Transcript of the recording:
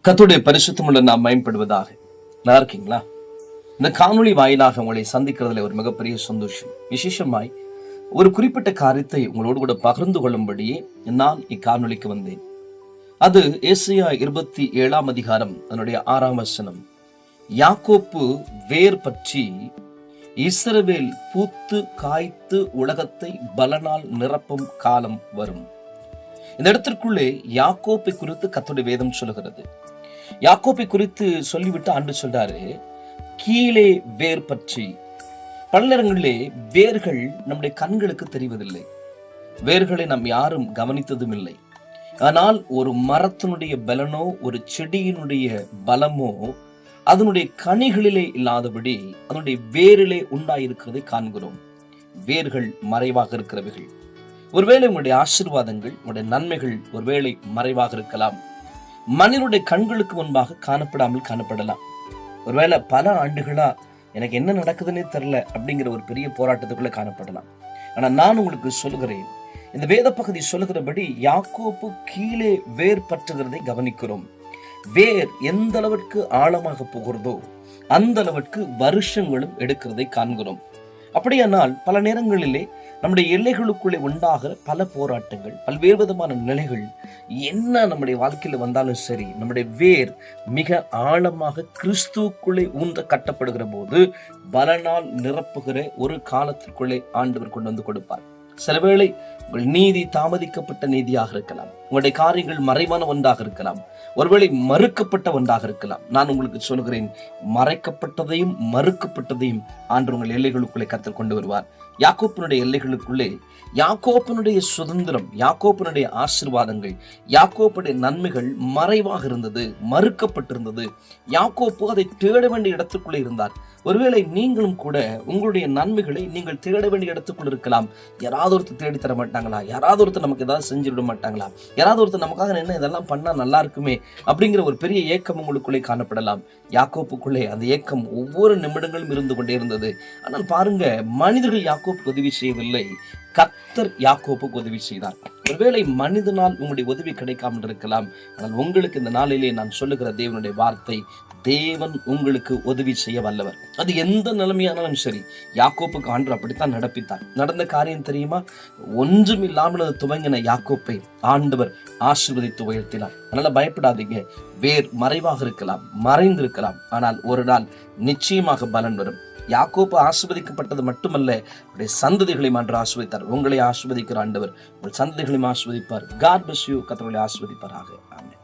கர்த்தருடைய பரிசுத்தமுள்ள நாம் பயன்படுவதாக. நல்லா இருக்கீங்களா? இந்த காணொளி வாயிலாக உங்களை சந்திக்கிறதுல ஒரு மிகப்பெரிய சந்தோஷம். விசேஷமாய் ஒரு குறிப்பிட்ட காரியத்தை உங்களோடு கூட பகிர்ந்து கொள்ளும்படியே நான் இக்காணொளிக்கு வந்தேன். அது ஏசாயா 27 அதிகாரம் அதனுடைய 6 வசனம். யாக்கோப்பு வேர் பற்றி இஸ்ரவேல் பூத்து காய்த்து உலகத்தை பலனால் நிரப்பும் காலம் வரும். இந்த இடத்திற்குள்ளே யாக்கோப்பை குறித்து கர்த்தருடைய வேதம் சொல்லுகிறது. யாக்கோப்பை குறித்து சொல்லிவிட்டு ஆண்டு சொல்றாரு, கீழே வேர் பற்றி. பல நேரங்களிலே வேர்கள் நம்முடைய கண்களுக்கு தெரிவதில்லை, வேர்களை நாம் யாரும் கவனித்ததும் இல்லை. ஆனால் ஒரு மரத்தினுடைய பலனோ ஒரு செடியினுடைய பலமோ அதனுடைய கனிகளிலே இல்லாதபடி அதனுடைய வேரிலே உண்டாயிருக்கிறதை காண்கிறோம். வேர்கள் மறைவாக இருக்கிறவைகள். ஒருவேளை உங்களுடைய ஆசீர்வாதங்கள், உங்களுடைய நன்மைகள் ஒருவேளை மறைவாக இருக்கலாம். மனிதனுடைய கண்களுக்கு முன்பாக காணப்படாமல் காணப்படலாம். ஒருவேளை பல ஆண்டுகளா எனக்கு என்ன நடக்குதுன்னே தெரியல அப்படிங்கிற ஒரு பெரிய போராட்டத்துக்குள்ள காணப்படலாம். ஆனா நான் உங்களுக்கு சொல்லுகிறேன், இந்த வேத பகுதி சொல்லுகிறபடி யாக்கோப்பு கீழே வேர் பற்றுகிறதை கவனிக்கிறோம். வேர் எந்த அளவிற்கு ஆழமாக போகிறதோ அந்த அளவிற்கு வருஷங்களும் எடுக்கிறதை காண்கிறோம். அப்படியானால் பல நேரங்களிலே நம்முடைய எல்லைகளுக்குள்ளே உண்டாகிற பல போராட்டங்கள், பல்வேறு விதமான நிலைகள் என்ன நம்முடைய வாழ்க்கையில வந்தாலும் சரி, நம்முடைய வேர் மிக ஆழமாக கிறிஸ்துவுக்குள்ளே ஊன்ற கட்டப்படுகிற போது பலனால் நிரப்புகிற ஒரு காலத்திற்குள்ளே ஆண்டவர் கொண்டு வந்து கொடுப்பார். சில வேளை உங்கள் நீதி தாமதிக்கப்பட்ட நீதியாக இருக்கலாம், உங்களுடைய காரியங்கள் மறைவான ஒன்றாக இருக்கலாம், ஒருவேளை மறுக்கப்பட்ட ஒன்றாக இருக்கலாம். நான் உங்களுக்கு சொல்கிறேன், மறைக்கப்பட்டதையும் மறுக்கப்பட்டதையும் ஆண்டு உங்கள் எல்லைகளுக்குள்ளே கர்த்தர் கொண்டு வருவார். யாக்கோப்பினுடைய எல்லைகளுக்குள்ளே யாக்கோப்பினுடைய சுதந்திரம், யாக்கோப்பினுடைய ஆசீர்வாதங்கள், யாக்கோப்புடைய நன்மைகள் மறைவாக இருந்தது, மறுக்கப்பட்டிருந்தது. யாக்கோப்பு அதை தேட வேண்டிய இடத்துக்குள்ளே இருந்தார். ஒருவேளை நீங்களும் கூட உங்களுடைய நன்மைகளை நீங்கள் தேட வேண்டிய இடத்துக்குள்ள இருக்கலாம். யாராவது ஒருத்தர் தேடி தர மாட்டாங்களா? யாராவது ஒருத்தர் நமக்கு ஏதாவது செஞ்சு விட மாட்டாங்களா? யாராவது ஒருத்தர் நமக்காக என்ன இதெல்லாம் பண்ணா நல்லா இருக்குமே அப்படிங்கிற ஒரு பெரிய ஏக்கம் உங்களுக்குள்ளே காணப்படலாம். யாக்கோப்புக்குள்ளே அந்த ஏக்கம் ஒவ்வொரு நிமிடங்களும் இருந்து கொண்டே இருந்தது. ஆனால் பாருங்க, மனிதர்கள் யாக்கோப்புக்கு உதவி செய்யவில்லை, கர்த்தர் யாக்கோப்புக்கு உதவி செய்தார். ஒருவேளை மனிதனால் உங்களுடைய உதவி கிடைக்காமல் இருக்கலாம். ஆனால் உங்களுக்கு இந்த நாளிலே நான் சொல்லுகிற தேவனுடைய வார்த்தை, தேவன் உங்களுக்கு உதவி செய்ய வல்லவர். அது எந்த நிலைமையானாலும் சரி. யாக்கோப்புக்கு ஆண்டவர் அப்படித்தான் நடப்பித்தார். நடந்த காரியம் தெரியுமா? ஒன்றும் இல்லாமல் அது துவங்கின யாக்கோப்பை ஆண்டவர் ஆசீர்வதித்து உயர்த்தினார். அதனால பயப்படாதீங்க. வேர் மறைவாக இருக்கலாம், மறைந்திருக்கலாம், ஆனால் ஒரு நாள் நிச்சயமாக பலன் வரும். யாக்கோப்பு ஆசீர்வதிக்கப்பட்டது மட்டுமல்ல, அவருடைய சந்ததிகளையும் ஆண்டு ஆசீர்வதித்தார். உங்களை ஆசீர்வதிக்கிற ஆண்டவர் உங்கள் சந்ததிகளையும் ஆசீர்வதிப்பார். God bless you. கர்த்தர் உங்களை ஆசீர்வதிப்பாராக. ஆமென்.